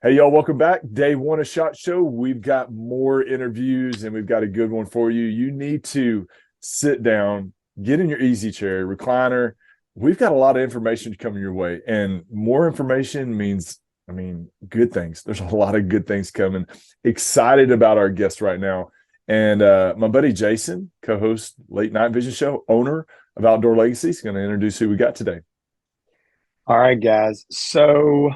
Hey, y'all, welcome back. Day one of SHOT Show. We've got more interviews and we've got a good one for you. You need to sit down, get in your easy chair, recliner. We've got a lot of information coming your way, and more information means, good things. There's a lot of good things coming. Excited about our guest right now. And my buddy Jason, co host, Late Night Vision Show, owner of Outdoor Legacy, is going to introduce who we got today. All right, guys. So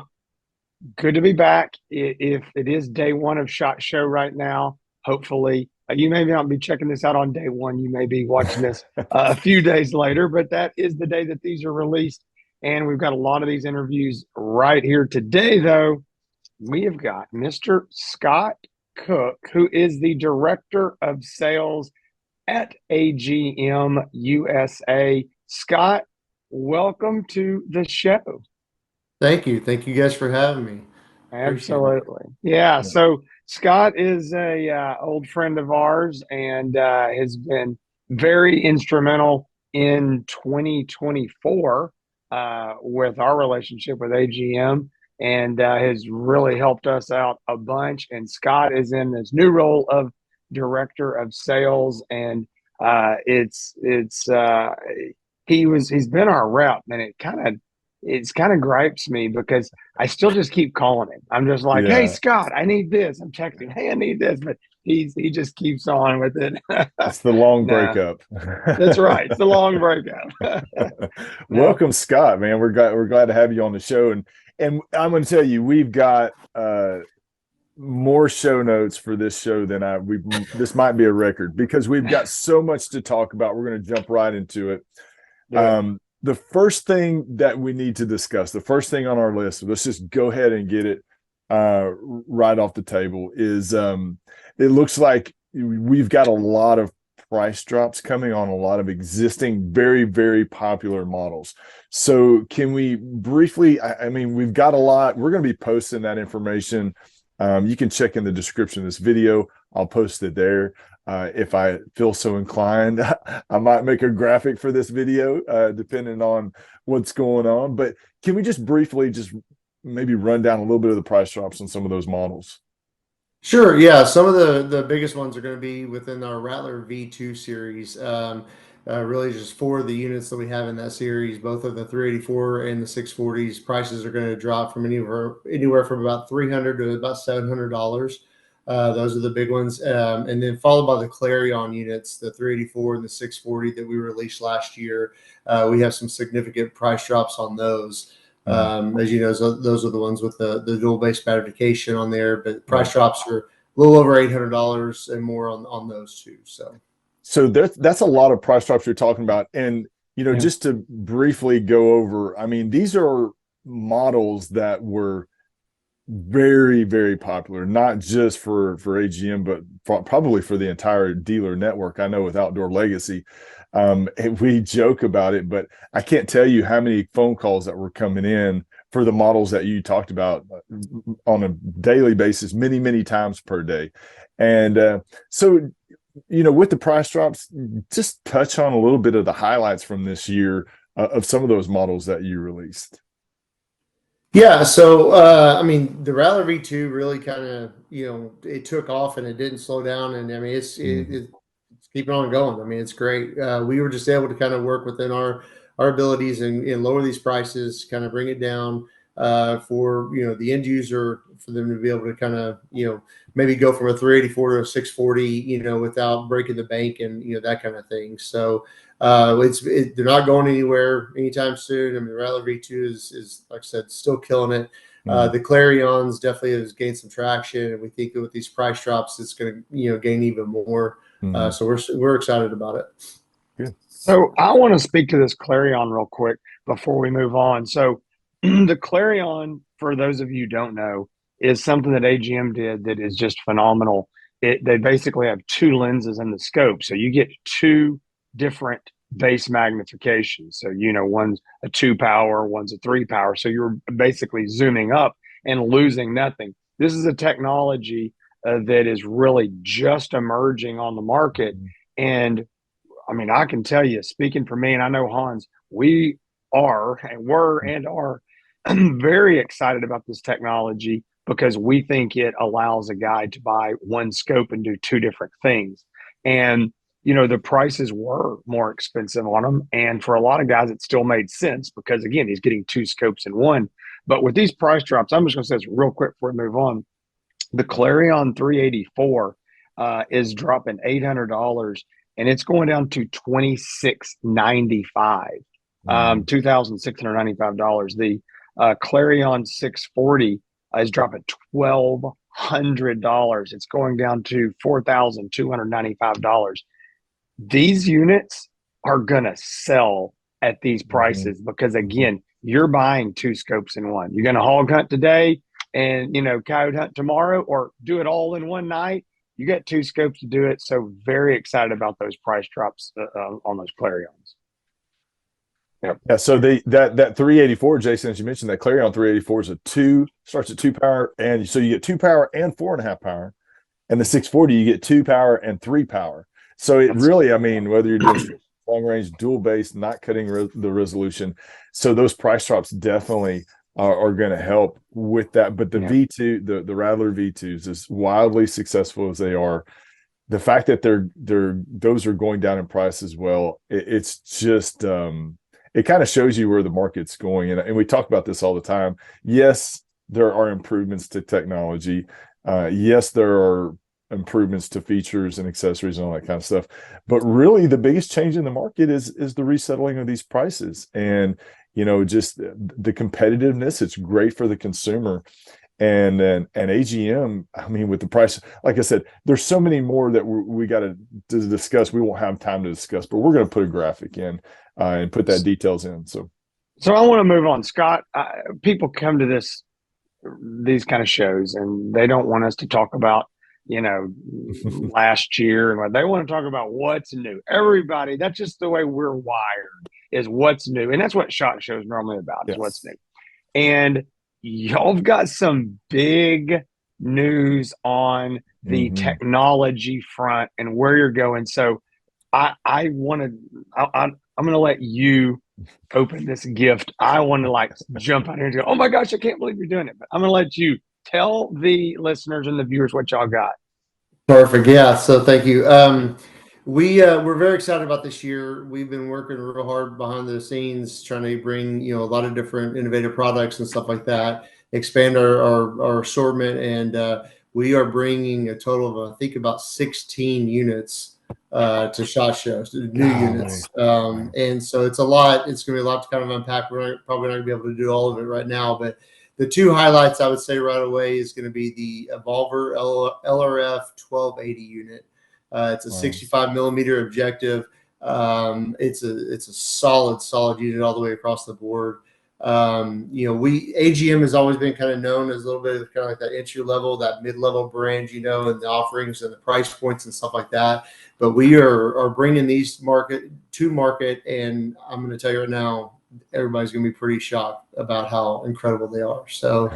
good to be back. If it is day one of SHOT Show right now, hopefully you may not be checking this out on day one. You may be watching this a few days later, but that is the day that these are released. And we've got a lot of these interviews right here today, though. We have got Mr. Scott Cook, who is the Director of Sales at AGM USA. Scott, welcome to the show. Thank you. Thank you guys for having me. Appreciate it. Absolutely. Yeah. So Scott is a old friend of ours and has been very instrumental in 2024 with our relationship with AGM and has really helped us out a bunch. And Scott is in this new role of director of sales, and he's been our rep, and it's kind of gripes me because I still just keep calling him. I'm just like, hey, Yeah, Scott, I need this. I'm texting, hey, I need this. But he just keeps on with it. it's the long No, breakup. that's right. It's a long breakup. No, Welcome, Scott, man. We're glad to have you on the show. And I'm going to tell you, we've got more show notes for this show than this might be a record because we've got so much to talk about. We're going to jump right into it. The first thing that we need to discuss, the first thing on our list, let's just go ahead and get it right off the table, is it looks like we've got a lot of price drops coming on a lot of existing, very, very popular models. So can we briefly, we've got a lot. We're going to be posting that information. You can check in the description of this video. I'll post it there. If I feel so inclined, I might make a graphic for this video, depending on what's going on. But can we just briefly maybe run down a little bit of the price drops on some of those models? Sure. Yeah. Some of the biggest ones are going to be within our Rattler V2 series. Really just four of the units that we have in that series, both of the 384 and the 640s. Prices are going to drop from anywhere from about $300 to about $700. Those are the big ones. And then followed by the Clarion units, the 384 and the 640 that we released last year. We have some significant price drops on those. As you know, those are the ones with the dual base fabrication on there, but price drops are a little over $800 and more on those two. So that's a lot of price drops you're talking about. And, just to briefly go over, these are models that were very, very popular, not just for AGM, but probably for the entire dealer network. I know with Outdoor Legacy, we joke about it, but I can't tell you how many phone calls that were coming in for the models that you talked about on a daily basis, many, many times per day. And so, with the price drops, just touch on a little bit of the highlights from this year of some of those models that you released. Yeah, so the Rattler V2 really kind of it took off and it didn't slow down, and it's keeping on going. It's great. We were just able to kind of work within our abilities and lower these prices, kind of bring it down for the end user, for them to be able to kind of maybe go from a 384 to a 640 without breaking the bank and that kind of thing. So they're not going anywhere anytime soon. The Rattler V2 is like I said, still killing it. The Clarions definitely has gained some traction, and we think that with these price drops, it's going to gain even more. So we're excited about it. Good. So I want to speak to this Clarion real quick before we move on. So the Clarion, for those of you who don't know, is something that AGM did that is just phenomenal. They basically have two lenses in the scope, so you get two different base magnifications. So one's a 2 power, one's a 3 power. So you're basically zooming up and losing nothing. This is a technology that is really just emerging on the market, and I can tell you, speaking for me, and I know Hans, we are and were and are very excited about this technology because we think it allows a guy to buy one scope and do two different things. And, you know, the prices were more expensive on them. And for a lot of guys, it still made sense because, again, he's getting two scopes in one. But with these price drops, I'm just going to say this real quick before we move on. The Clarion 384 is dropping $800, and it's going down to $2,695, $2,695. The Clarion 640 is dropping $1,200. It's going down to $4,295. These units are going to sell at these prices because, again, you're buying two scopes in one. You're going to hog hunt today and, you know, coyote hunt tomorrow, or do it all in one night. You got two scopes to do it. So very excited about those price drops on those Clarions. Yep. Yeah. So that 384, Jason, as you mentioned, that Clarion 384 is starts at 2 power. And so you get 2 power and 4.5 power. And the 640, you get 2 power and 3 power. So it really, I mean, whether you're doing long range, dual base, not cutting the resolution. So those price drops definitely are going to help with that. But the V2, the Rattler V2s, as wildly successful as they are, the fact that those are going down in price as well, it's just it kind of shows you where the market's going. And we talk about this all the time. Yes, there are improvements to technology. Yes, there are improvements to features and accessories and all that kind of stuff. But really the biggest change in the market is the resettling of these prices. And, you know, just the competitiveness, it's great for the consumer. And AGM, I mean, with the price, like I said, there's so many more that we got to discuss. We won't have time to discuss, but we're going to put a graphic in and put that details in. So I want to move on, Scott. People come to these kind of shows and they don't want us to talk about, you know, last year, and they want to talk about what's new. Everybody, that's just the way we're wired, is what's new. And that's what SHOT Show is normally about, is what's new. And y'all have got some big news on the technology front and where you're going. So I'm going to let you open this gift. I want to like jump out here and go, oh my gosh, I can't believe you're doing it. But I'm going to let you tell the listeners and the viewers what y'all got. Perfect. Yeah. So thank you. We're very excited about this year. We've been working real hard behind the scenes, trying to bring, you know, a lot of different innovative products and stuff like that, expand our assortment. And we are bringing a total of, I think, about 16 units to SHOT Shows, new units. And so it's a lot. It's going to be a lot to kind of unpack. We're probably not going to be able to do all of it right now, but the two highlights I would say right away is going to be the Evolver LRF 1280 unit. It's a 65 millimeter objective. It's a solid unit all the way across the board. You know, AGM has always been kind of known as a little bit of kind of like that entry level, that mid-level brand, you know, and the offerings and the price points and stuff like that. But we are bringing these to market, and I'm going to tell you right now, everybody's going to be pretty shocked about how incredible they are. So,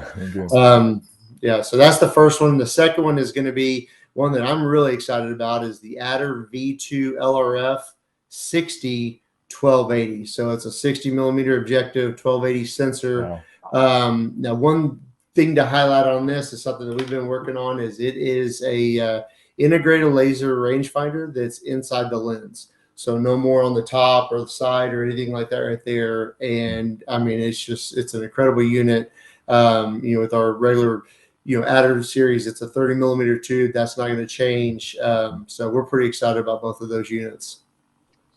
yeah, so that's the first one. The second one is going to be one that I'm really excited about, is the Adder V2 LRF 60 1280. So it's a 60 millimeter objective, 1280 sensor. Wow. Now, one thing to highlight on this is something that we've been working on. Is it is a integrated laser rangefinder that's inside the lens. So no more on the top or the side or anything like that right there. And I mean, it's an incredible unit. You know, with our regular, you know, Adder series, it's a 30 millimeter tube. That's not going to change. So we're pretty excited about both of those units.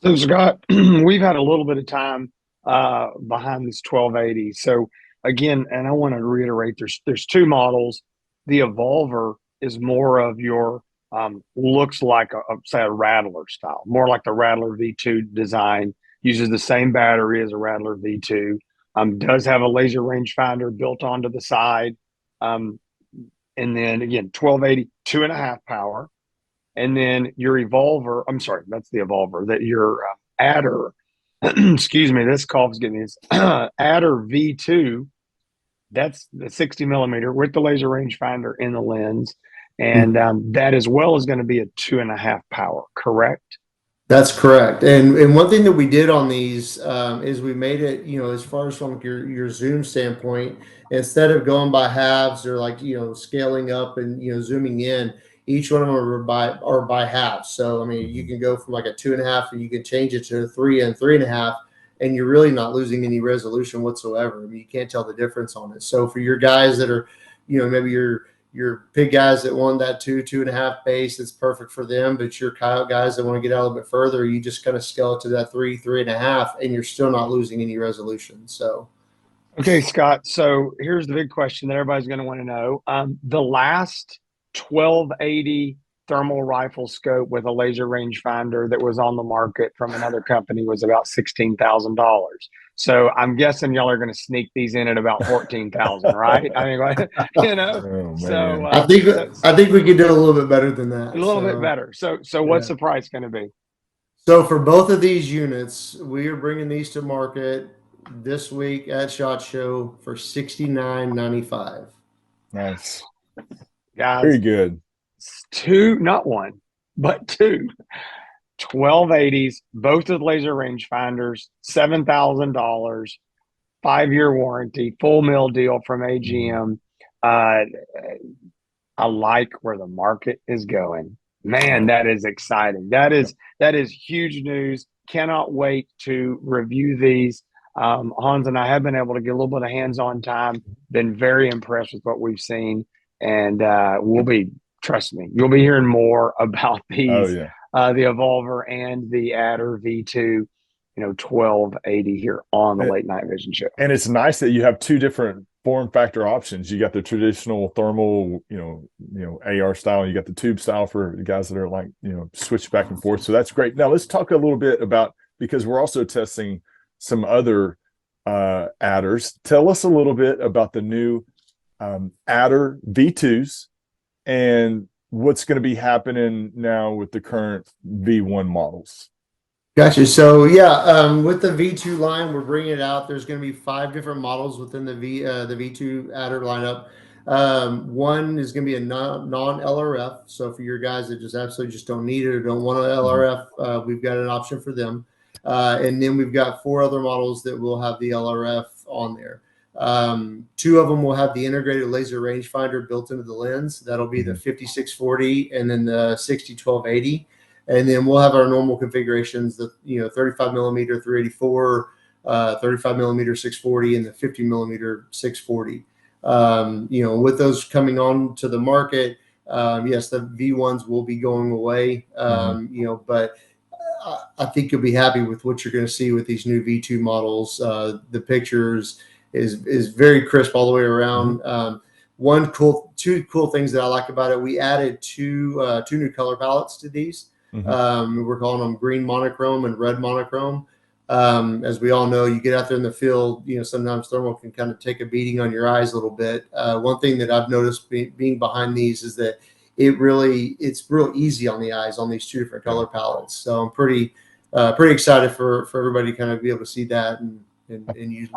So Scott, we've had a little bit of time behind this 1280. So again, and I want to reiterate, there's two models. The Evolver is more of your looks like say a Rattler style, more like the Rattler V2 design. Uses the same battery as a Rattler V2. Does have a laser rangefinder built onto the side. And then again, 1280, 2.5 power. And then your Evolver, I'm sorry, that's the Evolver, that your Adder, excuse me, this cough's getting this, Adder V2, that's the 60 millimeter with the laser rangefinder in the lens. And that as well is going to be a 2.5 power, correct? That's correct. And one thing that we did on these is we made it, as far as from your zoom standpoint, instead of going by halves or like, scaling up and, zooming in, each one of them are by halves. So, I mean, you can go from like a 2.5 and you can change it to a 3 and 3.5, and you're really not losing any resolution whatsoever. I mean, you can't tell the difference on it. So for your guys that are, maybe your big guys that want that 2.5 base, it's perfect for them. But your coyote guys that want to get out a little bit further, you just kind of scale it to that 3.5, and you're still not losing any resolution. So, Okay, Scott. So here's the big question that everybody's going to want to know. The last 1280 thermal rifle scope with a laser rangefinder that was on the market from another company was about $16,000. So I'm guessing y'all are going to sneak these in at about 14,000, right? I mean, Oh so man. I think so I think we could do a little bit better than a that. little bit So, better. So what's yeah. the price going to be? So for both of these units, we are bringing these to market this week at SHOT Show for $69.95. Nice. Very Guys, good. two, not one, but two 1280s, both with laser rangefinders, $7,000, 5-year warranty, full mill deal from AGM. Uh, I like where the market is going. Man, that is exciting. That is huge news. Cannot wait to review these. Hans and I have been able to get a little bit of hands-on time. Been very impressed with what we've seen, and trust me, you'll be hearing more about Oh these, yeah. the Evolver and the Adder V2, 1280 here on the And, Late Night Vision Show. and it's nice that you have two different form factor options. You got the traditional thermal, AR style. You got the tube style for the guys that are like, switch back and forth. So that's great. Now let's talk a little bit about, because we're also testing some other adders. Tell us a little bit about the new adder V2s and what's going to be happening now with the current V1 models. Gotcha. So yeah, with the V2 line, we're bringing it out. There's going to be 5 different models within the V2 adder lineup. One is going to be a non-LRF. So for your guys that just absolutely just don't need it or don't want an LRF, we've got an option for them. And then we've got 4 other models that will have the LRF on there. 2 of them will have the integrated laser rangefinder built into the lens. That'll be the 5640 and then the 601280. And then we'll have our normal configurations, the 35 millimeter 384, 35 millimeter 640, and the 50 millimeter 640. With those coming on to the market, yes, the V1s will be going away. But I think you'll be happy with what you're going to see with these new V2 models. The pictures is very crisp all the way around. Two cool things that I like about it. We added two new color palettes to these. We're calling them green monochrome and red monochrome. As we all know, you get out there in the field, sometimes thermal can kind of take a beating on your eyes a little bit. One thing that I've noticed being behind these is that it's real easy on the eyes on these 2 different color palettes. So I'm pretty excited for everybody to kind of be able to see that and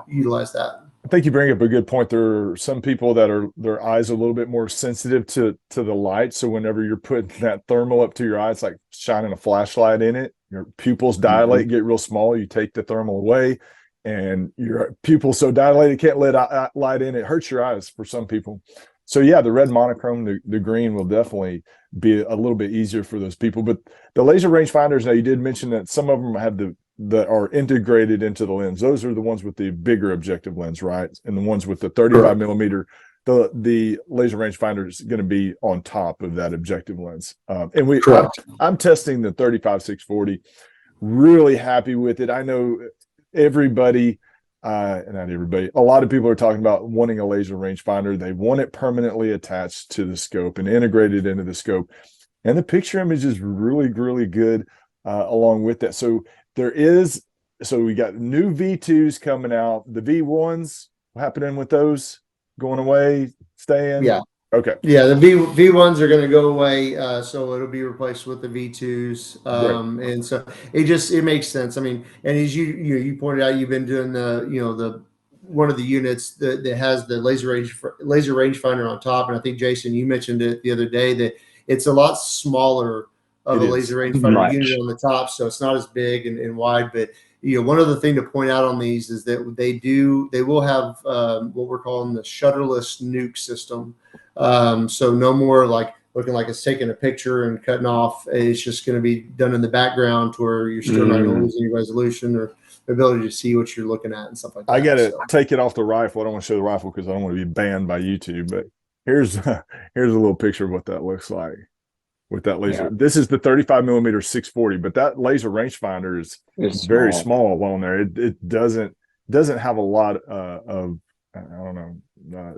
utilize that. I think you bring up a good point. There are some people that their eyes are a little bit more sensitive to the light. So whenever you're putting that thermal up to your eye, it's like shining a flashlight in it. Your pupils dilate, get real small. You take the thermal away, and your pupils so dilated can't let light in. It hurts your eyes for some people. So yeah, the red monochrome, the green will definitely be a little bit easier for those people. But the laser rangefinders, now you did mention that some of them have that are integrated into the lens. Those are the ones with the bigger objective lens, right? And the ones with the 35 millimeter, the laser rangefinder is going to be on top of that objective lens. And I'm testing the 35-640. Really happy with it. I know everybody, not everybody, a lot of people are talking about wanting a laser rangefinder. They want it permanently attached to the scope and integrated into the scope. And the picture image is really, really good along with that. So we got new V2s coming out. The V1s, what happening with those? Going away, staying? Yeah. Okay. Yeah, the V1s are going to go away, so it'll be replaced with the V2s, and so it makes sense. I mean, and as you pointed out, you've been doing the one of the units that has the laser rangefinder on top, and I think Jason, you mentioned it the other day that it's a lot smaller of It a is. laser rangefinder Much. unit on the top, so it's not as big and wide. But one other thing to point out on these is that they will have what we're calling the shutterless nuke system. So no more like looking like it's taking a picture and cutting off. It's just going to be done in the background to where you're still not going to lose any resolution or the ability to see what you're looking at and stuff like that. I got to take it off the rifle. I don't want to show the rifle because I don't want to be banned by YouTube. But here's a little picture of what that looks like with that laser. Yeah. This is the 35 millimeter 640, but that laser rangefinder is very small on there. It doesn't have a lot of I don't know,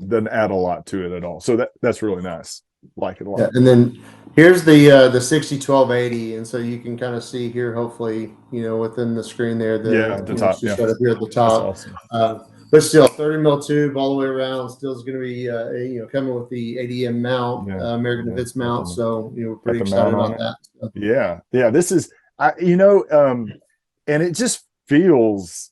doesn't add a lot to it at all. So that's really nice. Like it a lot. Yeah, and then here's the 60-1280, and so you can kind of see here, hopefully, within the screen there, the top, just right up here at the top. That's awesome. But still, 30 mil tube all the way around. Still is going to be coming with the ADM mount, American Defense mount. So we're pretty excited about that. So. Yeah. This is and it just feels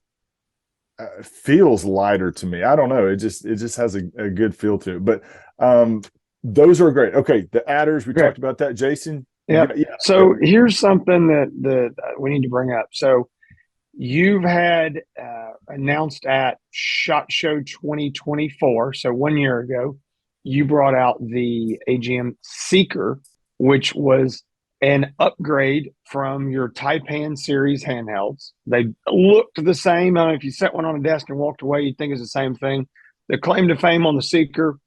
lighter to me. I don't know. It just has a good feel to it. But those are great. Okay, the adders, we talked about that, Jason. Yeah. So here's something that we need to bring up. So you've had announced at SHOT Show 2024, so 1 year ago, you brought out the AGM Seeker, which was an upgrade from your Taipan series handhelds. They looked the same. I don't know, if you set one on a desk and walked away, you'd think it's the same thing. The claim to fame on the Seeker,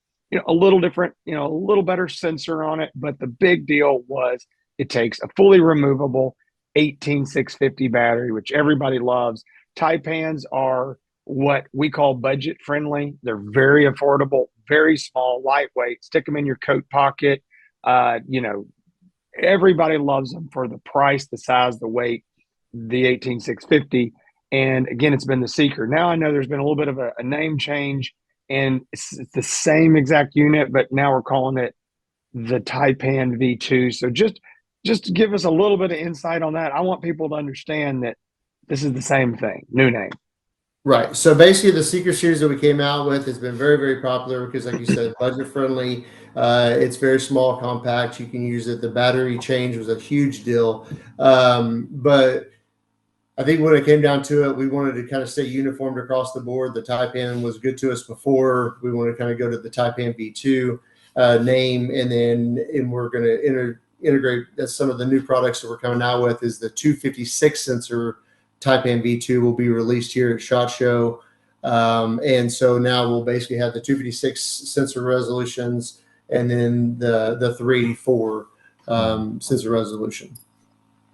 a little different, a little better sensor on it, but the big deal was it takes a fully removable 18650 battery, which everybody loves. Taipans are what we call budget friendly. They're very affordable, very small, lightweight. Stick them in your coat pocket. Everybody loves them for the price, the size, the weight, the 18650. And again, it's been the Seeker. Now I know there's been a little bit of a name change, and it's the same exact unit, but now we're calling it the Taipan V2. So just to give us a little bit of insight on that, I want people to understand that this is the same thing, new name. Right. So basically, the Seeker series that we came out with has been very, very popular because, like you said, budget friendly. It's very small, compact. You can use it. The battery change was a huge deal. But I think when it came down to it, we wanted to kind of stay uniformed across the board. The Taipan was good to us before. We want to kind of go to the Taipan V2 name, and we're going to integrate some of the new products that we're coming out with. Is the 256 sensor Taipan V2 will be released here at SHOT Show. And so now we'll basically have the 256 sensor resolutions and then the 384 sensor resolution.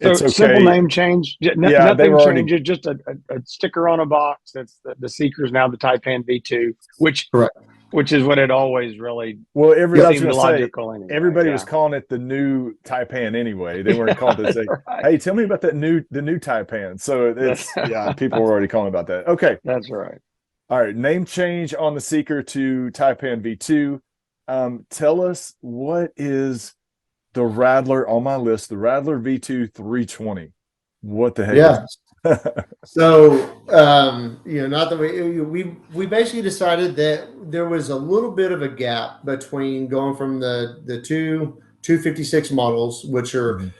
So it's okay. Simple name change. Nothing already changes, just a sticker on a box. That's the Seeker is now the Taipan V2, which is what it always really seemed logical anyway. Everybody was calling it the new Taipan anyway. They weren't called to say, right. Hey, tell me about the new Taipan. So it's people were already calling about that. Okay. That's right. All right. Name change on the Seeker to Taipan V2. Tell us, what is the Rattler on my list, the Rattler V2 320? What the heck is So, not that we basically decided that there was a little bit of a gap between going from the 256 models, which are,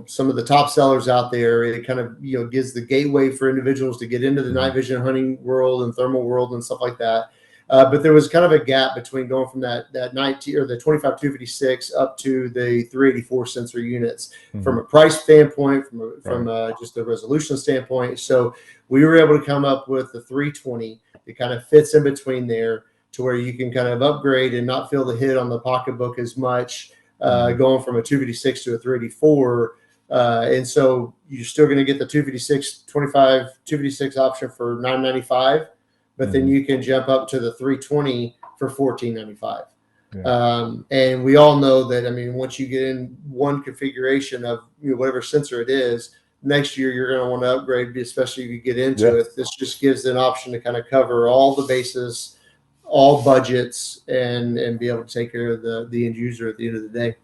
some of the top sellers out there. It kind of, gives the gateway for individuals to get into the night vision hunting world and thermal world and stuff like that. But there was kind of a gap between going from that 19 or the 25 256 up to the 384 sensor units from a price standpoint, from just a resolution standpoint. So we were able to come up with the 320 that kind of fits in between there, to where you can kind of upgrade and not feel the hit on the pocketbook as much, going from a 256 to a 384. And so you're still going to get the 256 option for $995. But then you can jump up to the 320 for $1495. And we all know that, once you get in one configuration of whatever sensor it is, next year you're going to want to upgrade, especially if you get into it. This just gives an option to kind of cover all the bases, all budgets, and be able to take care of the end user at the end of the day.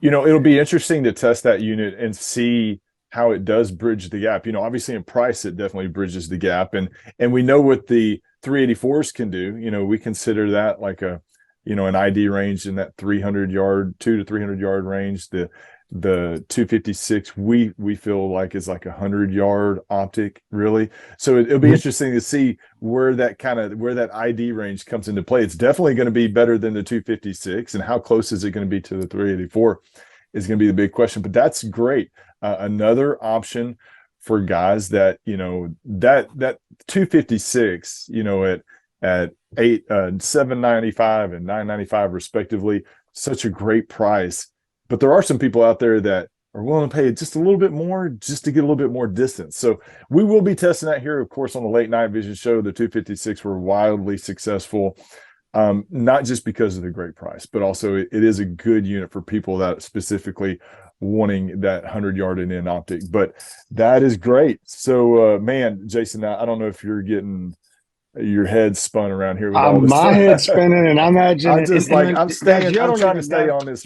It'll be interesting to test that unit and see how it does bridge the gap. Obviously in price, it definitely bridges the gap. And we know what the 384s can do. We consider that like an ID range in that 2 to 300 yard range. The The 256 we feel like is like 100-yard optic, really. So it'll be interesting to see where that ID range comes into play. It's definitely going to be better than the 256, and how close is it going to be to the 384 is going to be the big question. But that's great. Another option for guys that, that 256, at 795 and 995 respectively, such a great price. But there are some people out there that are willing to pay just a little bit more just to get a little bit more distance. So we will be testing that here, of course, on the Late Night Vision Show. The 256 were wildly successful, not just because of the great price, but also it is a good unit for people that specifically wanting that 100-yard and in optic. But that is great. So, man, Jason, I don't know if you're getting your head spun around here with all this my head's spinning, and I'm imagining. I'm just I'm trying to stay on this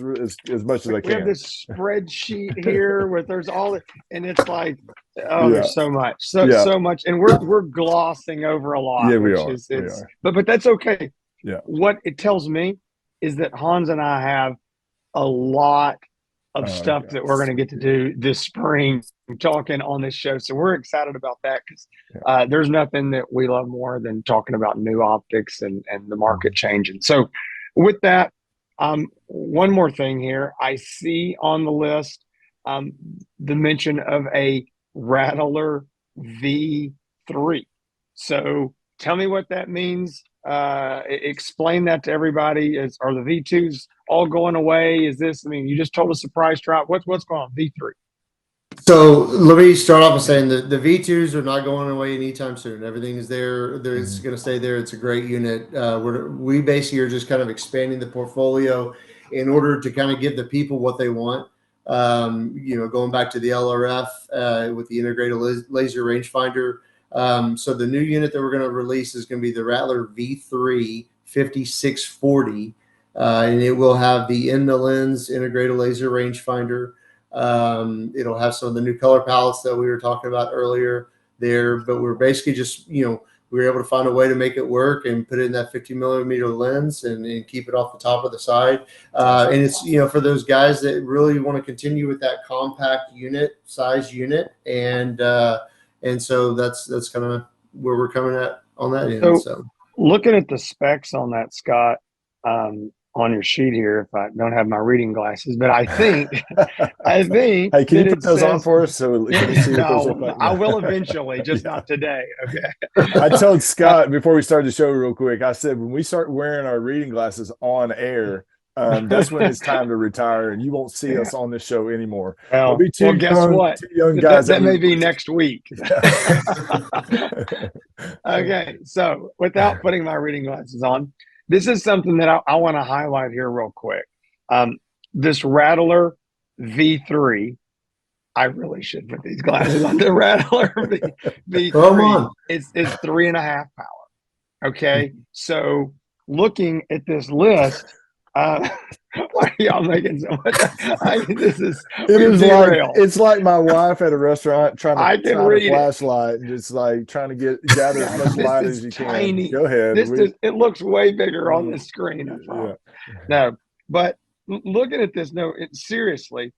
as much as I can. We have this spreadsheet here where there's all, and it's like, there's so much, so much, and we're glossing over a lot. Yeah, we are. But that's okay. Yeah. What it tells me is that Hans and I have a lot of stuff that we're going to get to do this spring, talking on this show. So we're excited about that, because there's nothing that we love more than talking about new optics and the market changing. So with that, one more thing here. I see on the list the mention of a Rattler V3. So tell me what that means. Explain that to everybody. Are the V2s all going away? Is this, you just told us the price drop. What's going on V3? So let me start off by saying that the V2s are not going away anytime soon. Everything is there. It's going to stay there. It's a great unit. We basically are just kind of expanding the portfolio in order to kind of give the people what they want. Going back to the LRF with the integrated laser rangefinder. So the new unit that we're going to release is going to be the Rattler V3 5640, and it will have the in the lens integrated laser rangefinder. It'll have some of the new color palettes that we were talking about earlier there, but we're basically just, we were able to find a way to make it work and put it in that 50 millimeter lens and keep it off the top of the side. And it's, for those guys that really want to continue with that compact size unit. And so that's kind of where we're coming at on that end. So looking at the specs on that, Scott, on your sheet here, if I don't have my reading glasses, but I think hey, can you put those on for us so can we see what those look like? I will eventually, just not today. Okay. I told Scott before we started the show real quick, I said, when we start wearing our reading glasses on air, that's when it's time to retire, and you won't see us on this show anymore. Well, guess what? Two young guys that may be next week. Okay, so without putting my reading glasses on, this is something that I want to highlight here real quick. This Rattler V3, I really should put these glasses on. The Rattler V3 is 3.5 power. Okay, so looking at this list, why are y'all making so much? It's like my wife at a restaurant trying to find a flashlight and just like trying to gather as much light as you tiny. Can. Go ahead. It looks way bigger on the screen. No, but looking at this, seriously,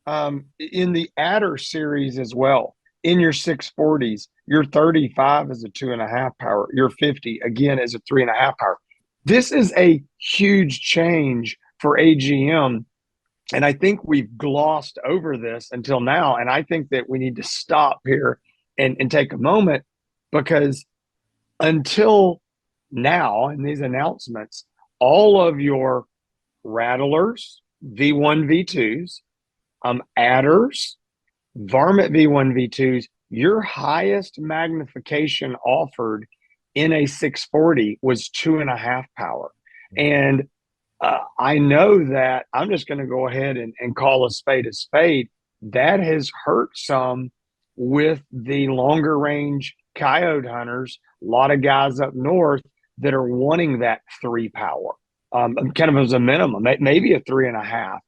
in the Adder series as well, in your 640s, your 35 is a 2.5 power. Your 50 again is a 3.5 power. This is a huge change for AGM, and I think we've glossed over this until now, and I think that we need to stop here and take a moment, because until now, in these announcements, all of your Rattlers, V1, V2s, Adders, Varmint V1, V2s, your highest magnification offered in a 640 was 2.5 power. And I know that I'm just going to go ahead and call a spade. That has hurt some with the longer range coyote hunters. A lot of guys up north that are wanting that 3 power, kind of as a minimum, maybe a 3.5.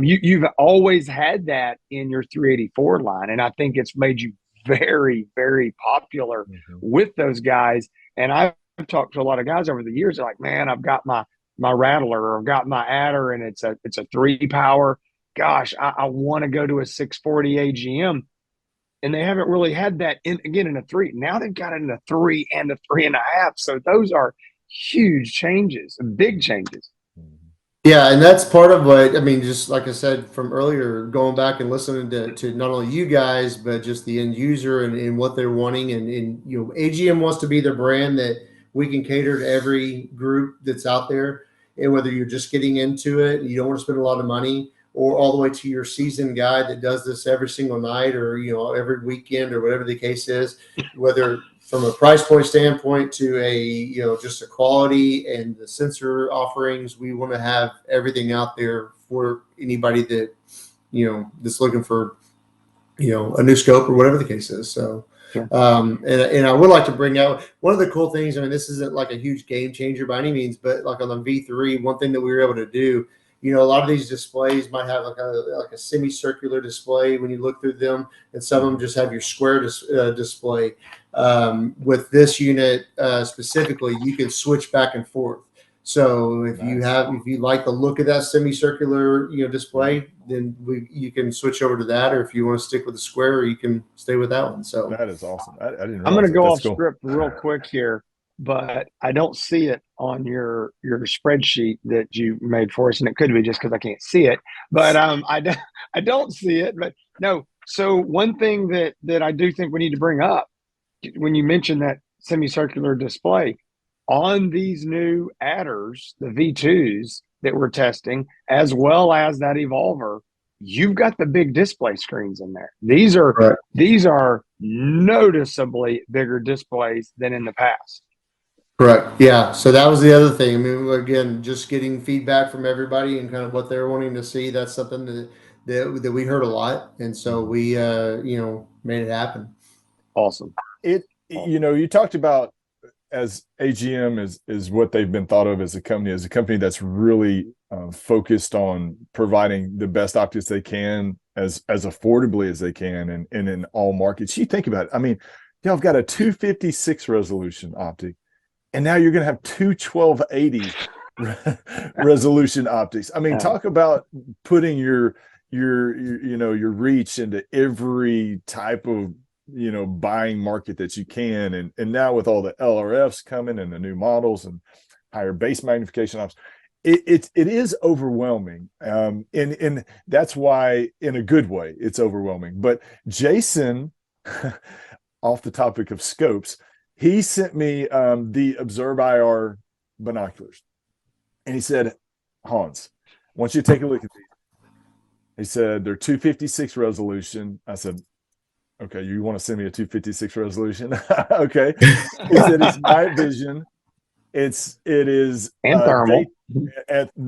You've always had that in your 384 line, and I think it's made you very, very popular with those guys. And I've talked to a lot of guys over the years. They're like, man, I've got my Rattler, or I've got my Adder, and it's a 3 power. gosh, I want to go to a 640 AGM. And they haven't really had that in a 3. Now they've got it in a 3 and a 3.5. So those are huge changes, big changes. Yeah, and that's part of what I mean. Just like I said from earlier, going back and listening to not only you guys but just the end user and what they're wanting, and AGM wants to be the brand that we can cater to every group that's out there, and whether you're just getting into it, you don't want to spend a lot of money, or all the way to your seasoned guy that does this every single night or every weekend or whatever the case is, whether from a price point standpoint to a just a quality and the sensor offerings. We want to have everything out there for anybody that that's looking for a new scope or whatever the case is. So Sure. And I would like to bring out one of the cool things. I mean, this isn't like a huge game changer by any means, but like on the V3, one thing that we were able to do, a lot of these displays might have like a semicircular display when you look through them, and some of them just have your square display. With this unit specifically, you can switch back and forth. So if you like the look of that semicircular display, then you can switch over to that, or if you want to stick with the square, you can stay with that one. So that is awesome. I didn't. I'm going to go off cool. script real quick here, but I don't see it on your spreadsheet that you made for us, and it could be just because I can't see it. But I don't see it. But no. So one thing that I do think we need to bring up when you mention that semicircular display on these new adders, the V2s that we're testing, as well as that Evolver, you've got the big display screens in there. These are noticeably bigger displays than in the past. Correct. Yeah. So that was the other thing. I mean, again, just getting feedback from everybody and kind of what they're wanting to see. That's something that we heard a lot, and so we made it happen. Awesome. You talked about as AGM is what they've been thought of as a company that's really focused on providing the best optics they can as affordably as they can and in all markets. You think about it. I mean, y'all have got a 256 resolution optic, and now you're going to have two 1280 resolution optics. I mean, talk about putting your reach into every type of buying market that you can, and now with all the LRFs coming and the new models and higher base magnification options, it is overwhelming, and that's why, in a good way, it's overwhelming. But Jason, off the topic of scopes, he sent me the Observa IR binoculars, and he said, Hans, I want you to take a look at these. He said they're 256 resolution. I said, okay, you want to send me a 256 resolution? Okay. He said it's night vision. It is and thermal.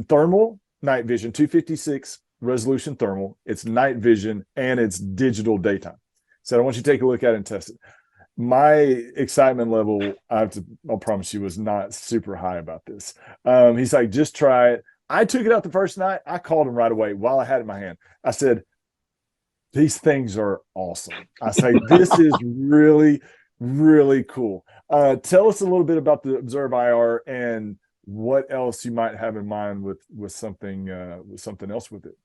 Thermal night vision, 256 resolution thermal. It's night vision and it's digital daytime. So I want you to take a look at it and test it. My excitement level, I'll promise you, was not super high about this. He's like, just try it. I took it out the first night. I called him right away while I had it in my hand. I said, these things are awesome. I say, this is really, really cool. Tell us a little bit about the Observa IR and what else you might have in mind with something else with it.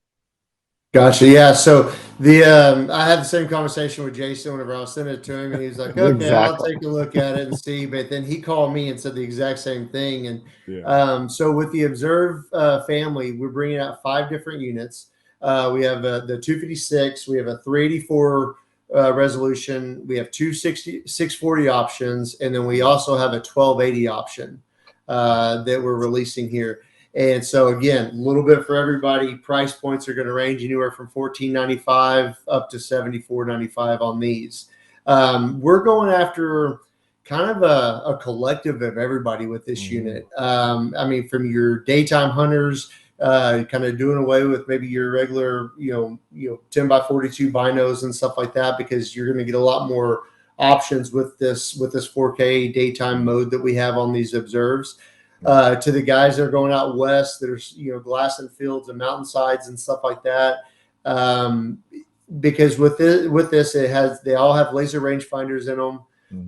Gotcha. Yeah. So I had the same conversation with Jason whenever I was sending it to him, and he was like, "Okay, I'll take a look at it and see." But then he called me and said the exact same thing. And so with the Observe family, we're bringing out 5 different units. We have the 256, we have a 384 resolution, we have 640 options, and then we also have a 1280 option that we're releasing here. And so again, a little bit for everybody. Price points are going to range anywhere from $14.95 up to $74.95 on these. We're going after kind of a collective of everybody with this unit. I mean, from your daytime hunters, kind of doing away with maybe your regular, 10 by 42 binos and stuff like that, because you're going to get a lot more options with this 4K daytime mode that we have on these Observes. To the guys that are going out west, there's glassing fields and mountainsides and stuff like that. Because with this, they all have laser rangefinders in them.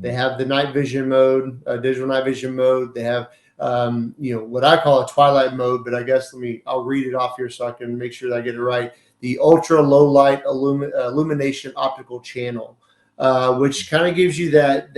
They have the night vision mode, digital night vision mode. They have what I call a twilight mode, but I guess I'll read it off here so I can make sure that I get it right. The ultra low light illumination optical channel, which kind of gives you that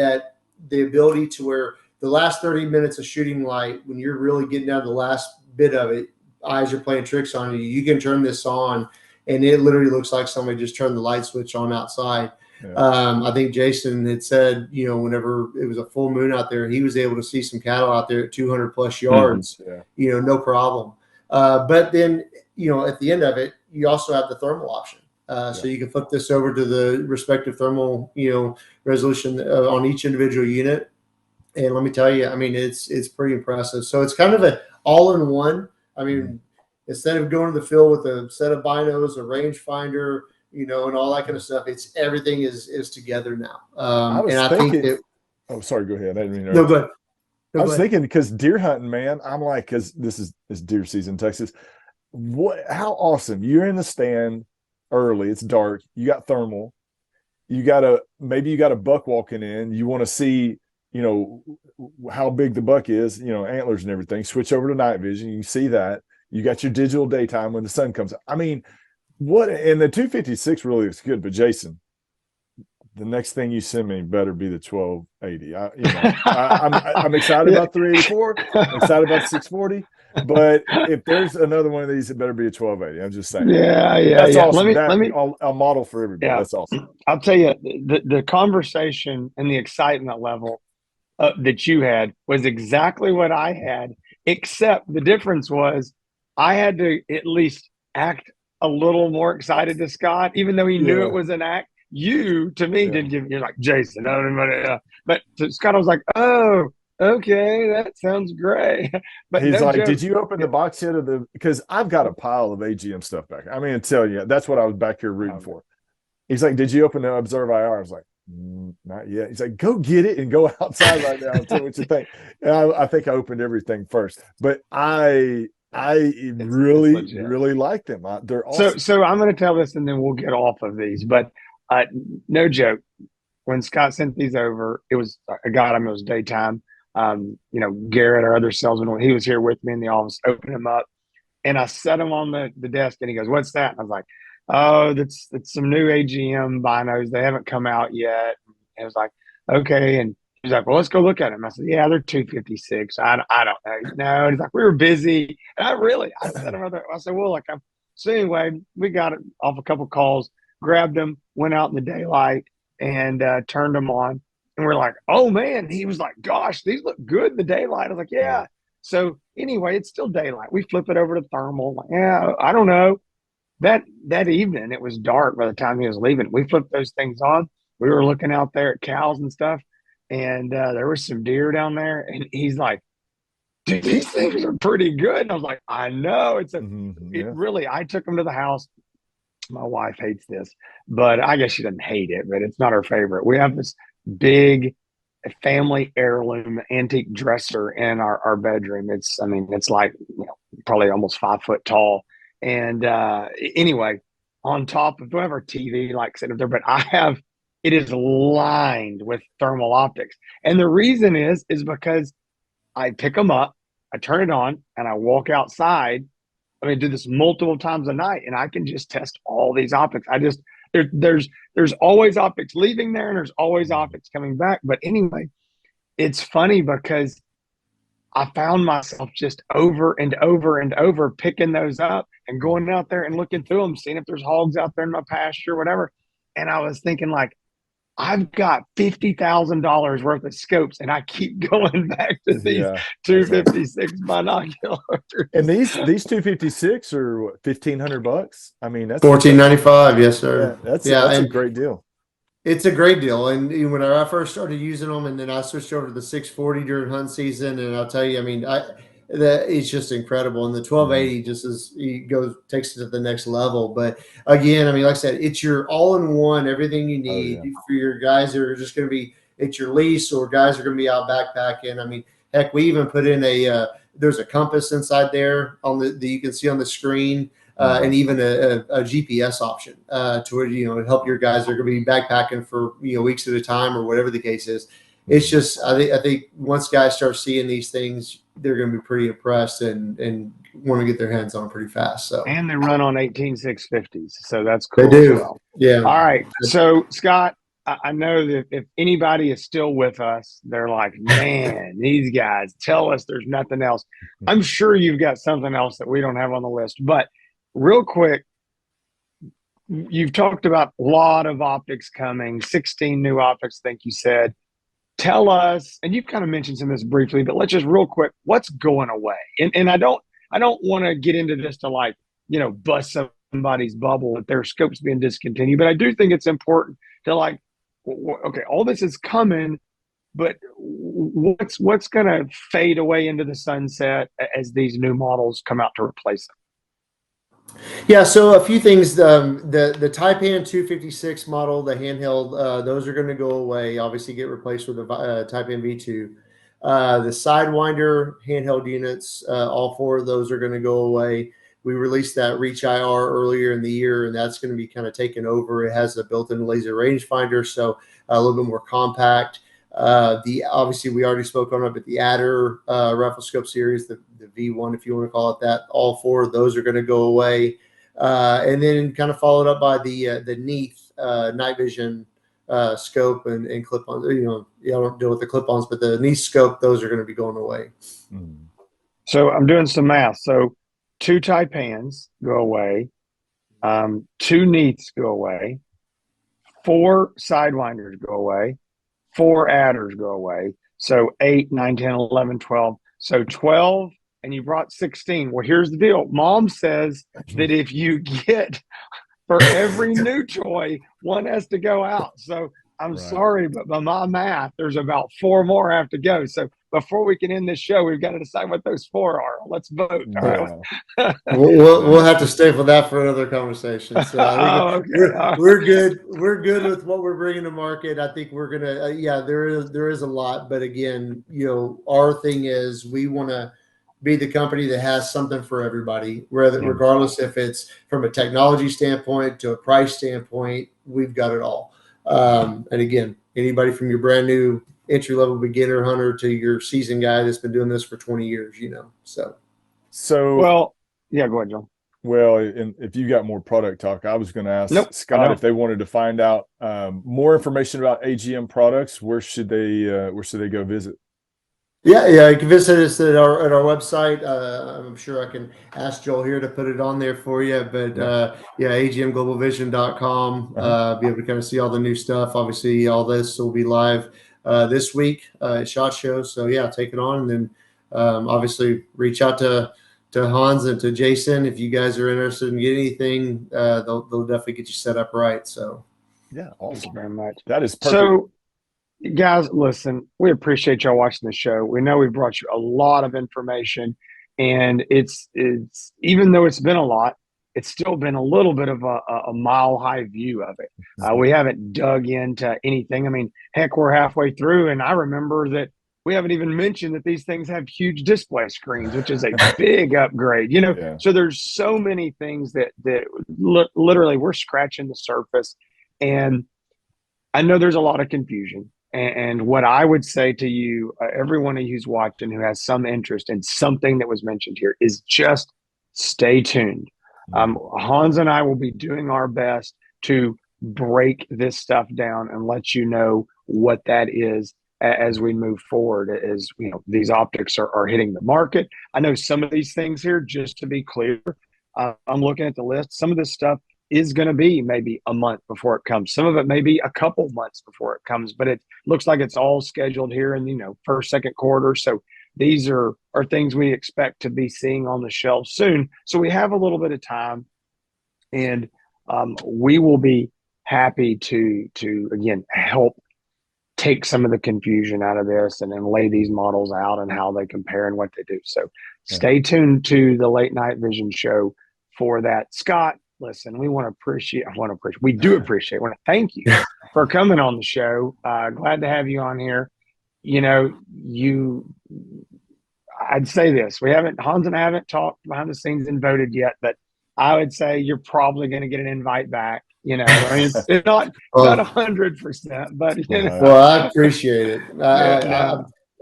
the ability to where the last 30 minutes of shooting light, when you're really getting down to the last bit of it, eyes are playing tricks on you. You can turn this on, and it literally looks like somebody just turned the light switch on outside. Yeah. I think Jason had said, whenever it was a full moon out there, he was able to see some cattle out there at 200 plus yards, no problem. But then, at the end of it, you also have the thermal option. So you can flip this over to the respective thermal, resolution on each individual unit. And let me tell you, I mean, it's pretty impressive. So it's kind of an all-in-one. I mean, instead of going to the field with a set of binos, a rangefinder, and all that kind of stuff, it's everything is together now. I think that. Oh, sorry. Go ahead. I didn't mean to. No, go ahead. I was thinking, because deer hunting, man, I'm like, because this is deer season in Texas. How awesome! You're in the stand early. It's dark. You got thermal. Maybe you got a buck walking in. You want to see, how big the buck is, antlers and everything. Switch over to night vision. You can see that. You got your digital daytime when the sun comes up. I mean, and the 256 really looks good. But Jason, the next thing you send me better be the 1280. I'm excited about 384. I'm excited about 640. But if there's another one of these, it better be a 1280. I'm just saying. Yeah. That's awesome. Let me. I'll model for everybody. Yeah. That's awesome. I'll tell you, the conversation and the excitement level that you had was exactly what I had, except the difference was I had to at least act a little more excited to Scott, even though he knew it was an act. You, to me, didn't give. You're like, Jason, but to Scott, I was like, oh, okay, that sounds great. But he's like, joke. did you open the box yet? Because I've got a pile of AGM stuff back. I mean, I tell you, that's what I was back here rooting for. He's like, did you open the Observa IR? I was like, not yet. He's like, go get it and go outside right now and tell me what you think. And I think I opened everything first, but I really like them. They're awesome. So I'm going to tell this and then we'll get off of these. But no joke, when Scott sent these over, it was it was daytime. Garrett, our other salesman, he was here with me in the office, opened him up, and I set him on the desk, and he goes, "What's that?" And I was like, "Oh, that's some new AGM binos. They haven't come out yet." And I was like, "Okay," and he's like, "Well, let's go look at them." I said, "Yeah, they're 256. I don't know." No, and he's like, "We were busy." And I set him there. I said, "Well, so anyway, we got it off a couple calls, grabbed them, went out in the daylight, and turned them on." And we're like, "Oh man," he was like, "Gosh, these look good in the daylight." I was like, "Yeah." So anyway, it's still daylight. We flip it over to thermal. Like, yeah, I don't know. That evening, it was dark by the time he was leaving. We flipped those things on. We were looking out there at cows and stuff, and there was some deer down there. And he's like, "Dude, these things are pretty good." And I was like, "I know." Really, I took them to the house. My wife hates this, but I guess she doesn't hate it, but it's not her favorite. We have this big family heirloom antique dresser in our bedroom. It's like, probably almost 5 foot tall. And anyway, on top of, we have our TV like set up there, but it is lined with thermal optics. And the reason is because I pick them up, I turn it on, and I walk outside. I do this multiple times a night, and I can just test all these optics. There's always optics leaving there, and there's always optics coming back. But anyway, it's funny because I found myself just over and over and over picking those up and going out there and looking through them, seeing if there's hogs out there in my pasture, whatever. And I was thinking, like, I've got $50,000 worth of scopes, and I keep going back to these 256 binoculars. And these 256 are what, $1,500? I mean, that's $1,495. Yes, sir. Yeah, that's a great deal. It's a great deal. And when I first started using them, and then I switched over to the 640 during hunt season, and I'll tell you, it's just incredible. And the 1280 just takes it to the next level. But again, like I said, it's your all-in-one, everything you need for your guys that are just going to be at your lease, or guys are going to be out backpacking. Heck, we even put in there's a compass inside there that you can see on the screen, and even a GPS option to where, help your guys that are going to be backpacking for, weeks at a time or whatever the case is. It's just, I think once guys start seeing these things, they're going to be pretty impressed and want to get their hands on it pretty fast. So And they run on 18650s, so that's they cool do. as well. Yeah. All right. So, Scott, I know that if anybody is still with us, they're like, man, these guys tell us there's nothing else. I'm sure you've got something else that we don't have on the list. But real quick, you've talked about a lot of optics coming, 16 new optics, I think you said. Tell us, and you've kind of mentioned some of this briefly, but let's just real quick, what's going away? And I don't want to get into this to like, bust somebody's bubble that their scope's being discontinued, but I do think it's important to like, okay, all this is coming, but what's going to fade away into the sunset as these new models come out to replace them? Yeah, so a few things. The Taipan 256 model, the handheld, those are going to go away. Obviously, get replaced with the Taipan V2. The Sidewinder handheld units, all four of those are going to go away. We released that Reach IR earlier in the year, and that's going to be kind of taken over. It has a built-in laser rangefinder, so a little bit more compact. Obviously we already spoke on it, but the Adder rifle scope series, the V1, if you want to call it that, all four of those are going to go away. And then kind of followed up by the Neath night vision scope and clip-ons. I don't deal with the clip-ons, but the Neath scope, those are going to be going away. So I'm doing some math. So 2 Taipans go away, 2 Neaths go away, 4 Sidewinders go away, 4 Adders go away. So 8, 9, 10, 11, 12. So 12, and you brought 16. Well, here's the deal. Mom says that if you get for every new toy, one has to go out. So I'm sorry, but by my math, there's about 4 more have to go. So before we can end this show, we've got to decide what those 4 are. Let's vote. All right. We'll have to stay for that for another conversation. So I think we're good. We're good with what we're bringing to market. I think we're gonna. There is a lot, but again, our thing is we want to be the company that has something for everybody, regardless if it's from a technology standpoint to a price standpoint, we've got it all. And again, anybody from your brand new entry-level beginner hunter to your seasoned guy that's been doing this for 20 years, so. Well, yeah, go ahead, John. Well, and if you got more product talk, I was going to ask Scott if they wanted to find out more information about AGM products. Where should they go visit? Yeah, you can visit us at our website. I'm sure I can ask Joel here to put it on there for you. But agmglobalvision.com. Be able to kind of see all the new stuff. Obviously, all this will be live this week at SHOT Show. So take it on, and then obviously reach out to Hans and to Jason if you guys are interested in getting anything. They'll definitely get you set up right. So awesome. Thank you very much. That is perfect. So, guys, listen, we appreciate y'all watching the show. We know we've brought you a lot of information, and it's even though it's been a lot, it's still been a little bit of a mile high view of it. We haven't dug into anything. I mean, heck, we're halfway through, and I remember that we haven't even mentioned that these things have huge display screens, which is a big upgrade. So there's so many things that literally we're scratching the surface, and I know there's a lot of confusion. And what I would say to you, everyone who's watching who has some interest in something that was mentioned here, is just stay tuned. Hans and I will be doing our best to break this stuff down and let you know what that is as we move forward. As these optics are hitting the market. I know some of these things here, just to be clear, I'm looking at the list. Some of this stuff is going to be maybe a month before it comes. Some of it may be a couple months before it comes, but it looks like it's all scheduled here in first, second quarter. So these are things we expect to be seeing on the shelf soon. So we have a little bit of time, and we will be happy to again help take some of the confusion out of this and then lay these models out and how they compare and what they do. So stay tuned to the Late Night Vision show for that. Scott, listen, we want to appreciate, want to thank you for coming on the show. Glad to have you on here. I'd say this, Hans and I haven't talked behind the scenes and voted yet, but I would say you're probably going to get an invite back. I mean, it's not 100%, but Well, I appreciate it.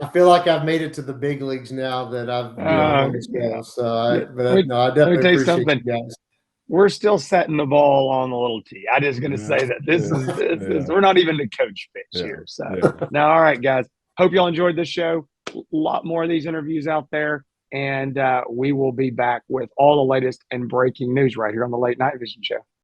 I feel like I've made it to the big leagues now that I'm on the Yeah. show. So Let no, I me definitely tell you appreciate something. you guys. We're still setting the ball on the little tee. I just going to say that this Yeah. is we're not even the coach pitch Yeah. here. So Yeah. now, all right, guys. Hope y'all enjoyed this show. A lot more of these interviews out there, and we will be back with all the latest and breaking news right here on the Late Night Vision Show.